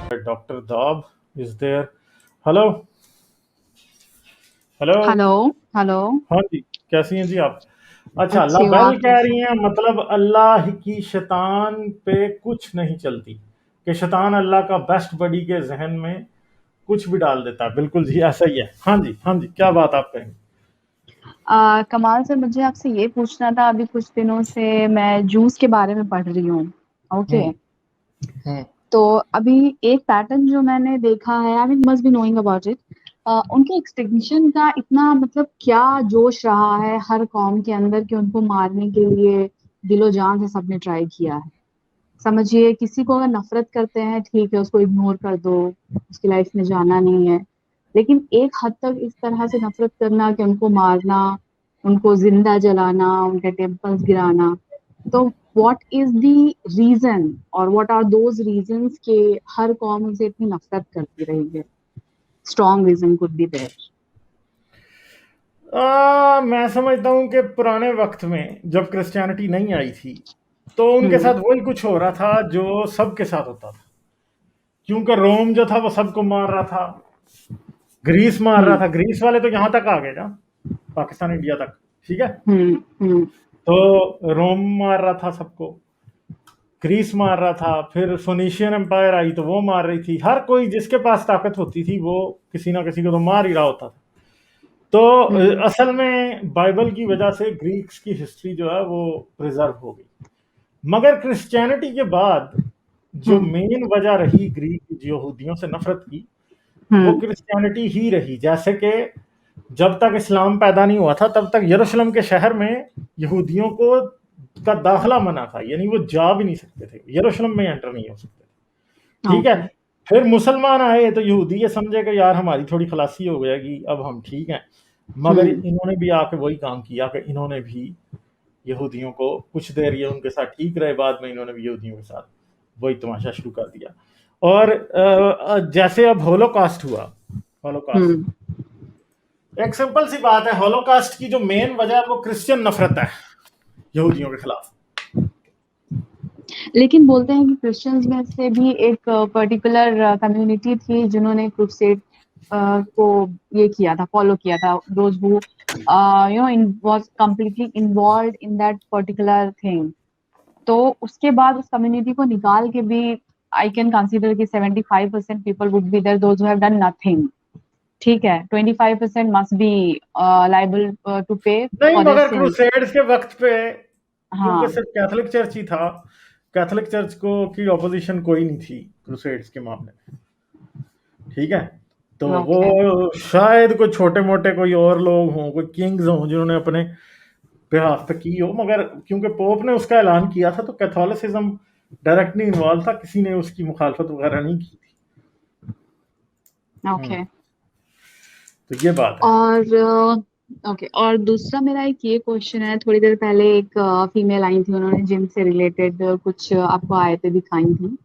Dr. Daub is there. Hello, hello. Hello hello. हाँ जी, कैसी हैं जी आप? अच्छा, अच्छी हूँ, लाबेल आप कह कैसे? रही हैं मतलब अल्लाह की शैतान पे कुछ नहीं चलती कि शैतान अल्लाह का बेस्ट बडी के जहन में कुछ भी डाल देता है। बिल्कुल जी, ऐसा ही है। हाँ जी, हाँ जी, क्या बात आप कहेंगे? कमाल से मुझे आपसे ये पूछना था, अभी कुछ दिनों से मैं जूस के बारे में पढ़ रही हूँ। ओके। हम्म, हम्म, तो अभी एक पैटर्न जो मैंने देखा है, I mean must be knowing about it. उनके एक्सटिंक्शन का इतना मतलब क्या जोश रहा है हर कौम के अंदर कि उनको मारने के लिए दिलो जान से सबने ट्राई किया है। समझिए, किसी को अगर नफरत करते हैं ठीक है, उसको इग्नोर कर दो, उसकी लाइफ में जाना नहीं है। लेकिन एक हद तक इस तरह से नफरत करना कि उनको मारना, उनको जिंदा जलाना, उनके टेम्पल्स गिराना, तो व्हाट इज द रीजन और व्हाट आर दोज रीजंस के हर कौम उनसे इतनी नफरत करती रही है? Strong reason could be there. मैं समझता हूँ कि पुराने वक्त में जब क्रिश्चियनिटी नहीं आई थी तो उनके हम्म। साथ वही कुछ हो रहा था जो सबके साथ होता था। क्योंकि रोम जो था वो सबको मार रहा था, ग्रीस मार रहा हम्म। था। ग्रीस वाले तो यहाँ तक आ गए ना, पाकिस्तान इंडिया तक। ठीक है, हम्म। हम्म। तो रोम मार रहा था सबको, ग्रीस मार रहा था, फिर फोनीशियन एम्पायर आई तो वो मार रही थी। हर कोई जिसके पास ताकत होती थी वो किसी ना किसी को तो मार ही रहा होता था। तो हम्म। असल में बाइबल की वजह से ग्रीक्स की हिस्ट्री जो है वो प्रिजर्व हो गई। मगर क्रिश्चियनिटी के बाद जो हम्म। मेन वजह रही ग्रीक यहूदियों से नफरत की, वो हम्म। क्रिश्चियनिटी ही रही। जैसे कि जब तक इस्लाम पैदा नहीं हुआ था तब तक यरूशलेम के शहर में यहूदियों को का दाखला मना था, यानी वो जा भी नहीं सकते थे, यरूशलेम में एंटर नहीं हो सकते थे। ठीक है, ओके। फिर मुसलमान आए तो यहूदी ये समझे कि यार हमारी थोड़ी खलासी हो जाएगी, अब हम ठीक हैं। मगर हम्म। इन्होंने भी आके वही काम किया कि इन्होंने भी यहूदियों को कुछ देर ये उनके साथ ठीक रहे, बाद में इन्होंने भी यहूदियों के साथ वही तमाशा शुरू कर दिया। और जैसे अब होलोकास्ट हुआ, होलोकास्ट हम्म। एक सिंपल सी बात है। होलोकास्ट की जो मेन वजह है वो क्रिश्चियन नफरत है यहूदियों के खिलाफ। लेकिन बोलते हैं कि क्रिश्चियंस में से भी एक पर्टिकुलर कम्युनिटी थी जिन्होंने क्रूसेड को ये किया था, फॉलो किया था, those who was completely involved in that particular thing. तो उसके बाद उस कम्युनिटी को निकाल के भी आई कैन कंसीडर कि 75% people would be there those who have done nothing. ठीक है, 25% must be liable to pay नहीं, फॉर देयर मगर सिंस। क्रूसेड्स के वक्त पे क्योंकि हाँ। सिर्फ कैथोलिक चर्च ही था, कैथोलिक चर्च को की ऑपोजिशन कोई नहीं थी क्रूसेड्स के मामले में। ठीक है, तो वो ओके। शायद कोई छोटे मोटे कोई और लोग हों, कोई किंग्स हों जिन्होंने अपने बिहाफ पे की हो, मगर क्योंकि पोप ने उसका ऐलान किया था तो कैथोलिसिज्म डायरेक्टली इन्वॉल्व था, किसी ने उसकी मुखालफत वगैरह नहीं की थी। ओके। तो ये बात है। और ओके, और दूसरा मेरा एक ये क्वेश्चन है, थोड़ी देर पहले एक फीमेल आई थी, उन्होंने जिम से रिलेटेड कुछ आपको आयतें दिखाई थी।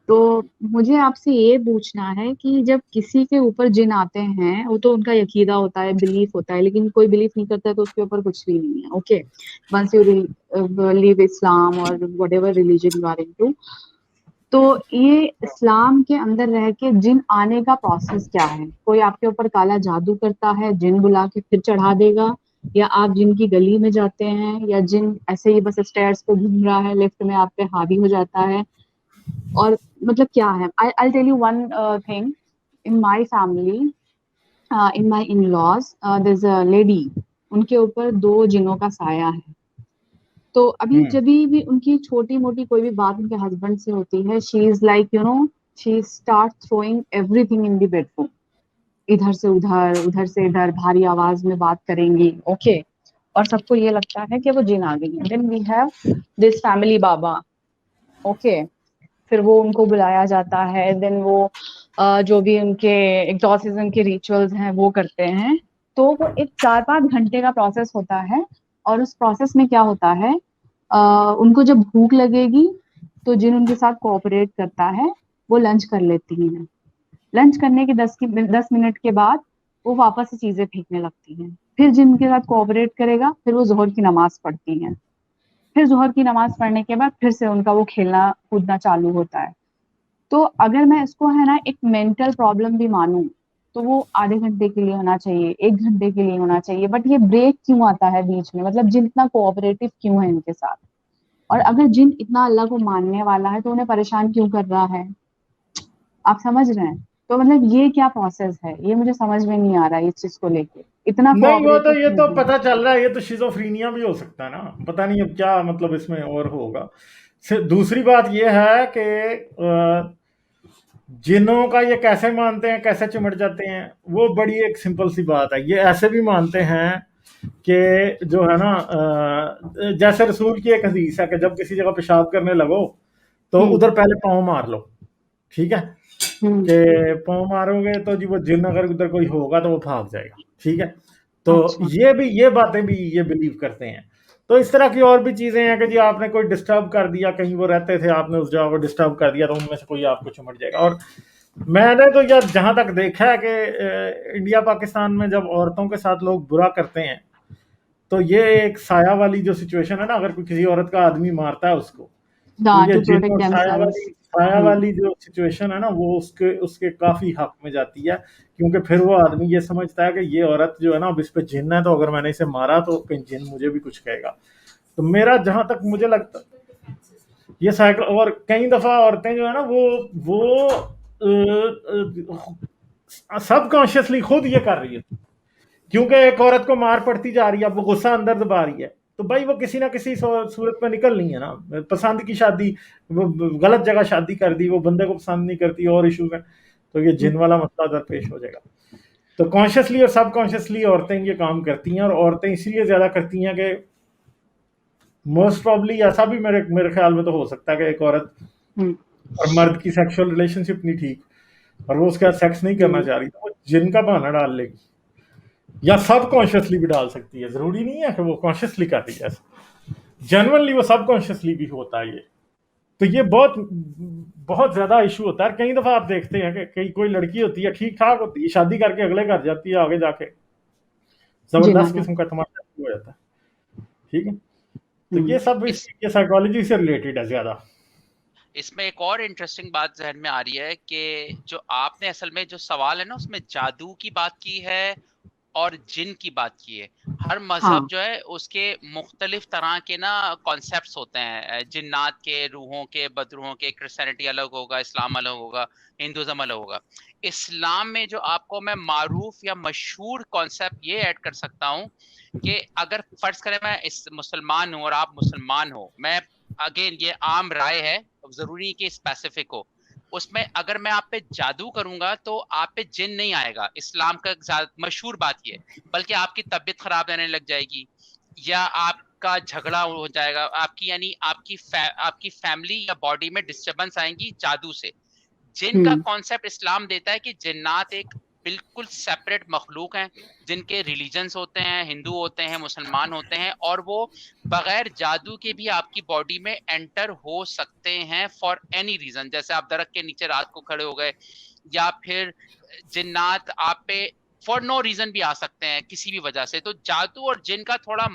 तो मुझे आपसे ये पूछना है कि जब किसी के ऊपर जिन आते हैं, वो तो उनका यकीदा होता है, बिलीफ होता है, लेकिन कोई बिलीफ नहीं करता है तो उसके ऊपर कुछ भी नहीं है। Okay, once you leave Islam और whatever religion you are into, तो ये इस्लाम के अंदर रह के जिन आने का प्रोसेस क्या है? कोई आपके ऊपर काला जादू करता है, जिन बुला के फिर चढ़ा देगा, या आप जिन की गली में जाते हैं, या जिन ऐसे ही बस स्टेयर्स पे घूम रहा है, लिफ्ट में आप पे हावी हो जाता है? और मतलब क्या है? I tell you one thing. In my family, in my in laws, there is a lady, उनके ऊपर दो जिनों का साया है। तो अभी हम्म, जब भी उनकी छोटी मोटी कोई भी बात उनके हस्बैंड से होती है, she is like she start throwing everything in the bedroom. इधर से उधर, उधर से इधर, भारी आवाज में बात करेंगी। ओके। और सबको ये लगता है कि वो जिन आ गई है। Then we have this family बाबा। ओके। फिर वो उनको बुलाया जाता है, देन वो जो भी उनके एग्जॉर्सिज्म के रिचुअल्स हैं वो करते हैं। तो वो एक 4-5 घंटे का प्रोसेस होता है। और उस प्रोसेस में क्या होता है, उनको जब भूख लगेगी तो जिन उनके साथ कोऑपरेट करता है वो लंच कर लेती हैं। लंच करने के 10 मिनट के बाद वो वापस से चीजें फेंकने लगती हैं। फिर जिनके साथ कोऑपरेट करेगा, फिर वो जोहर की नमाज पढ़ती हैं। फिर जोहर की नमाज पढ़ने के बाद फिर से उनका वो खेलना कूदना चालू होता है। तो अगर मैं इसको है ना एक मेंटल प्रॉब्लम भी मानूं, तो वो आधे घंटे के लिए होना चाहिए, 1 घंटे के लिए होना चाहिए, बट ये ब्रेक क्यों आता है बीच में? मतलब जिन इतना कोऑपरेटिव क्यों है इनके साथ? और अगर जिन इतना अल्लाह को मानने वाला है तो उन्हें परेशान क्यों कर रहा है? आप समझ रहे हैं? तो मतलब ये क्या प्रोसेस है, ये मुझे समझ में नहीं आ रहा है इस चीज को लेके, इतना नहीं, वो तो कोऑपरेटिव ये क्यों तो है? पता चल रहा है, ये तो शिज़ोफ्रेनिया भी हो सकता है ना, पता नहीं अब क्या मतलब इसमें और होगा। दूसरी बात ये है कि जिन्नों का ये कैसे मानते हैं, कैसे चिमट जाते हैं, वो बड़ी एक सिंपल सी बात है। ये ऐसे भी मानते हैं कि जो है ना, जैसे रसूल की एक हदीस है कि जब किसी जगह पेशाब करने लगो तो हम्म। उधर पहले पाँव मार लो, ठीक है? हम्म। कि पाँव मारोगे तो जी वो जिन अगर उधर कोई होगा तो वो भाग जाएगा, ठीक है? तो अच्छा। ये बातें भी ये बिलीव करते हैं। तो इस तरह की और भी चीज़ें हैं कि जी आपने कोई डिस्टर्ब कर दिया, कहीं वो रहते थे, आपने उस जगह को डिस्टर्ब कर दिया तो उनमें से कोई आपको चिमट जाएगा। और मैंने तो यार जहाँ तक देखा है कि इंडिया पाकिस्तान में जब औरतों के साथ लोग बुरा करते हैं तो ये एक साया वाली जो सिचुएशन है ना, अगर कोई किसी औरत का आदमी मारता है उसको, तो ये टू जिन प्रोटेक्ट और देमसेल्व्स। साया हम्म। वाली जो सिचुएशन है ना, वो उसके उसके काफी हक में जाती है, क्योंकि फिर वो आदमी ये समझता है कि ये औरत जो है ना, अब इस पे जिन है, तो अगर मैंने इसे मारा तो कहीं जिन मुझे भी कुछ कहेगा। तो मेरा जहां तक मुझे लगता, ये साइकिल, और कई दफा औरतें जो है ना वो सब कॉन्शियसली खुद ये कर रही है, क्योंकि एक औरत को मार पड़ती जा रही है, अब वो गुस्सा अंदर दबा रही है, तो भाई वो किसी ना किसी सूरत में निकलनी है ना। पसंद की शादी, वो गलत जगह शादी कर दी, वो बंदे को पसंद नहीं करती, और इश्यूज हैं, तो ये जिन वाला मसला दरपेश हो जाएगा। तो कॉन्शियसली और सब कॉन्शियसली औरतें ये काम करती हैं, और औरतें इसलिए ज्यादा करती हैं कि मोस्ट प्रॉब्ली ऐसा भी मेरे मेरे ख्याल में तो हो सकता है कि एक औरत हम्म। और मर्द की सेक्सुअल रिलेशनशिप नहीं ठीक, और वो उसके साथ सेक्स नहीं करना हम्म। चाह रही, तो वो जिन का बहाना डाल लेगी, या सब कॉन्शियसली भी डाल सकती है, जरूरी नहीं है कि वो कॉन्शियसली कर रही है, जनरली वो सब कॉन्शियसली भी होता है ये। तो ये बहुत बहुत ज्यादा इशू होता है। कई दफा आप देखते हैं कि कई कोई लड़की होती है, ठीक ठाक होती है, शादी करके अगले घर जाती है, आगे जाके जिन आ जबरदस्त किस्म जाता। का तमाशा शुरू हो जाता है, ठीक है? तो ये हम्म। सब इस ये साइकोलॉजी से रिलेटेड है ज्यादा। इसमें एक और इंटरेस्टिंग बात जहन में आ रही है कि जो आपने असल में जो सवाल है ना उसमें जादू की बात की है और जिन की बात की है। हर मजहब हाँ। जो है उसके मुख्तलिफ तरह के ना कॉन्सेप्ट्स होते हैं, जिन्नात के, रूहों के, बदरूहों के। क्रिश्चियनिटी अलग होगा, इस्लाम अलग होगा, हिंदुज़म अलग होगा। इस्लाम में जो आपको मैं मारूफ या मशहूर कॉन्सेप्ट ये ऐड कर सकता हूँ कि अगर फर्ज करें मैं इस मुसलमान हूँ और आप मुसलमान हो, मैं अगेन ये आम राय है, जरूरी कि स्पेसिफिक हो, उसमें अगर मैं आप पे जादू करूंगा तो आप पे जिन नहीं आएगा, इस्लाम का मशहूर बात ये है, बल्कि आपकी तबीयत खराब रहने लग जाएगी या आपका झगड़ा हो जाएगा, आपकी यानी आपकी फैमिली या बॉडी में डिस्टरबेंस आएंगी जादू से। जिन का हम्म। कॉन्सेप्ट इस्लाम देता है कि जिन्नात एक बिल्कुल सेपरेट मखलूक हैं, जिनके रिलीजन्स होते हैं, हिंदू होते हैं, मुसलमान होते हैं, और वो बगैर जादू के भी आपकी बॉडी में एंटर हो सकते हैं फॉर एनी रीजन। जैसे आप दरख्त के नीचे रात को खड़े हो गए, या फिर जिन्नात आप पे फॉर नो रीजन भी आ सकते हैं किसी भी वजह से। तो जादू और जिन का थोड़ा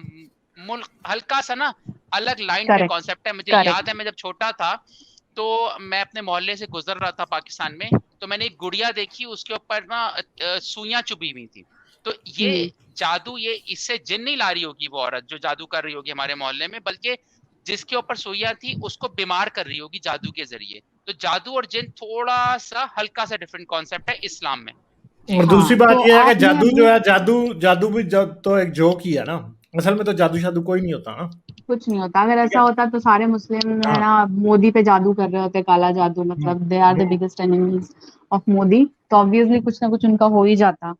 हल्का सा ना अलग लाइन पे करेक्ट। कॉन्सेप्ट है। मुझे याद करेक्ट। है मैं जब छोटा था तो मैं अपने मोहल्ले से गुजर रहा था पाकिस्तान में, तो मैंने एक गुड़िया देखी, उसके ऊपर ना सुइयां चुभी हुई थी। तो ये हम्म। जादू, ये इससे जिन नहीं ला रही होगी वो औरत जो जादू कर रही होगी हमारे मोहल्ले में, बल्कि जिसके ऊपर सुइयां थी उसको बीमार कर रही होगी जादू के जरिए। तो जादू और जिन थोड़ा सा हल्का सा डिफरेंट कॉन्सेप्ट है इस्लाम में। जी। और दूसरी हाँ, बात तो यह है कि आपने जादू जो अभी है, जादू जादू भी तो एक जोक ही है ना, असल में तो जादू शादू कोई नहीं होता ना, कुछ नहीं होता। अगर ठीक ऐसा है? होता तो सारे मुस्लिम है हाँ। ना मोदी पे जादू कर रहे होते, काला जादू, मतलब they are the hmm. Biggest enemies of Modi. तो ऑब्वियसली कुछ ना कुछ उनका हो ही जाता,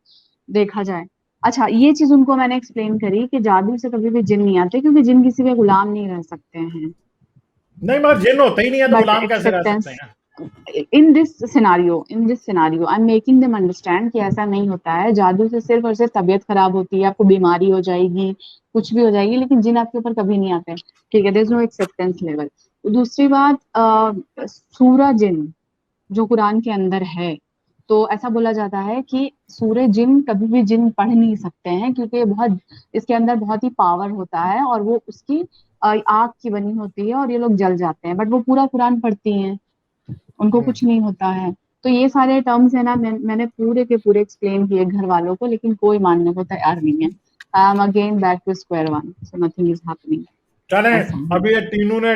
देखा जाए। अच्छा, ये चीज उनको मैंने एक्सप्लेन करी कि जादू से कभी भी जिन नहीं आते, क्योंकि जिन किसी के गुलाम नहीं रह सकते हैं। नहीं, मगर जिन होते ही नहीं है तो बट गुलाम कैसे रह सकते एक्सेप्टेंस हैं? In this scenario I am making them understand कि ऐसा नहीं होता है। जादू से सिर्फ और सिर्फ तबीयत खराब होती है, आपको बीमारी हो जाएगी, कुछ भी हो जाएगी, लेकिन जिन आपके ऊपर कभी नहीं आते हैं। ठीक है, there is no acceptance level. दूसरी बात, सूरा जिन जो कुरान के अंदर है, तो ऐसा बोला जाता है कि सूरह जिन कभी भी जिन पढ़ नहीं सकते हैं, क्योंकि ये बहुत, इसके अंदर बहुत ही पावर होता है, और वो उसकी आग की बनी होती है और ये लोग जल जाते हैं, बट वो पूरा कुरान पढ़ती हैं। उनको हम्म। कुछ नहीं होता है। तो ये सारे टर्म्स है ना, मैंने पूरे के पूरे एक्सप्लेन किए घर वालों को, लेकिन कोई मानने को तैयार नहीं है। I am again back to square one, so nothing is happening. चले, ऐसा है। अभी ये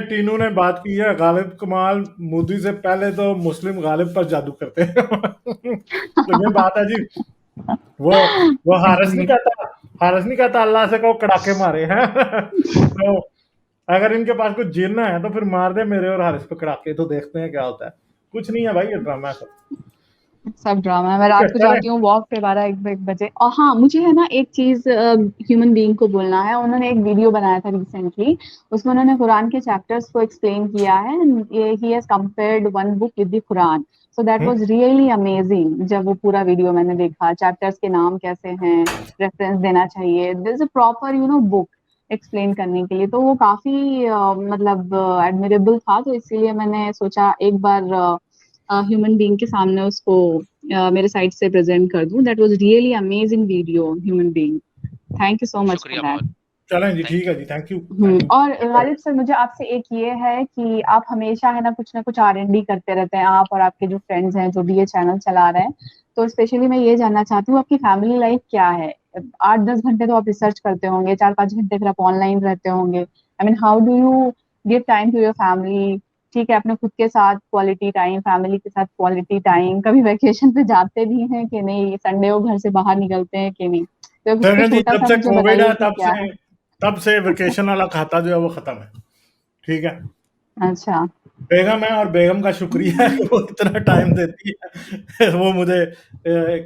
टीनू ने बात की है, गालिब कमाल मोदी से पहले तो मुस्लिम गालिब पर जादू करते हैं। तो ये बात है जी, वो जी। हारिस नहीं कहता अल्लाह से कहो कड़ाके मारे हैं। तो अगर इनके पास कुछ जिन है तो फिर मार दे मेरे और हारिस पे कड़ाके, तो देखते हैं क्या होता है। कुछ नहीं है भाई, ये ड्रामा है सब। सब ड्रामा है। मैं ठीक है रात को चले। जाती हूँ वॉक पे 12-1 बजे। और हाँ, मुझे है ना एक चीज ह्यूमन बीइंग को बोलना है। उन्होंने एक वीडियो बनाया था रिसेंटली, उसमें उन्होंने कुरान के चैप्टर्स को एक्सप्लेन किया है। He has compared one book with the Quran, so that was really amazing. जब वो पूरा वीडियो मैंने देखा, चैप्टर्स के नाम कैसे हैं, रेफरेंस देना चाहिए, this is a proper book explain करने के लिए। तो वो काफी मतलब एडमिरेबल था। तो इसीलिए मैंने सोचा एक बार ह्यूमन बीइंग के सामने उसको मेरे साइड से प्रेजेंट कर दूं। That was really amazing video, human being. Thank you so much for शुक्रिया दैट। बहुत। चलें जी, थैंक ठीक यू। है जी, थैंक यू थैंक यू। और गालिब सर, मुझे आपसे एक ये है कि आप हमेशा है ना कुछ R&D करते रहते हैं, आप और आपके जो फ्रेंड्स हैं जो भी ये चैनल चला रहे हैं। तो स्पेशली मैं ये जानना चाहती हूँ, आपकी फैमिली लाइफ क्या है? 8-10 घंटे तो आप रिसर्च करते होंगे, 4-5 घंटे फिर आप ऑनलाइन रहते होंगे। I mean, how do you give time to your family? ठीक है, अपने खुद के साथ क्वालिटी टाइम, फैमिली के साथ क्वालिटी टाइम, कभी वेकेशन पे जाते भी हैं कि नहीं? संडे को घर से बाहर निकलते हैं कि नहीं? तो उस पे देखें जी, छोटा जब सा से मुझे कोविड बताइए है कि क्या है। तब से वेकेशन वाला खाता जो है वो खत्म है। ठीक है, अच्छा। बेगम है और बेगम का शुक्रिया है कि वो इतना टाइम देती है। वो मुझे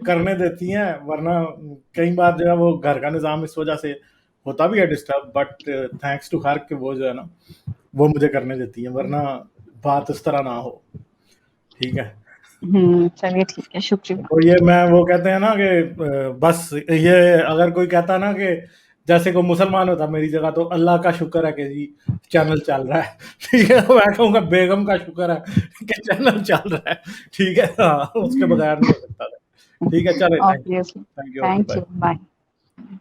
करने देती हैं, वरना कई बार जो है वो घर का निज़ाम इस वजह से होता भी है disturb, but thanks to her कि वो जो है ना वो मुझे करने देती है, वरना बात इस तरह ना हो। ठीक है, चलिए ठीक है, शुक्रिया। तो ये मैं वो कहते हैं ना कि बस ये अगर कोई कहता ना कि जैसे कोई मुसलमान होता मेरी जगह, तो अल्लाह का शुक्र है कि जी चैनल चल रहा है। ठीक है, मैं कहूँगा बेगम का शुक्र है कि चैनल चल रहा है। ठीक है, हाँ, उसके बगैर नहीं हो सकता था। ठीक है, चले, thank you, obviously. Thank you, okay, thank you, bye. Bye.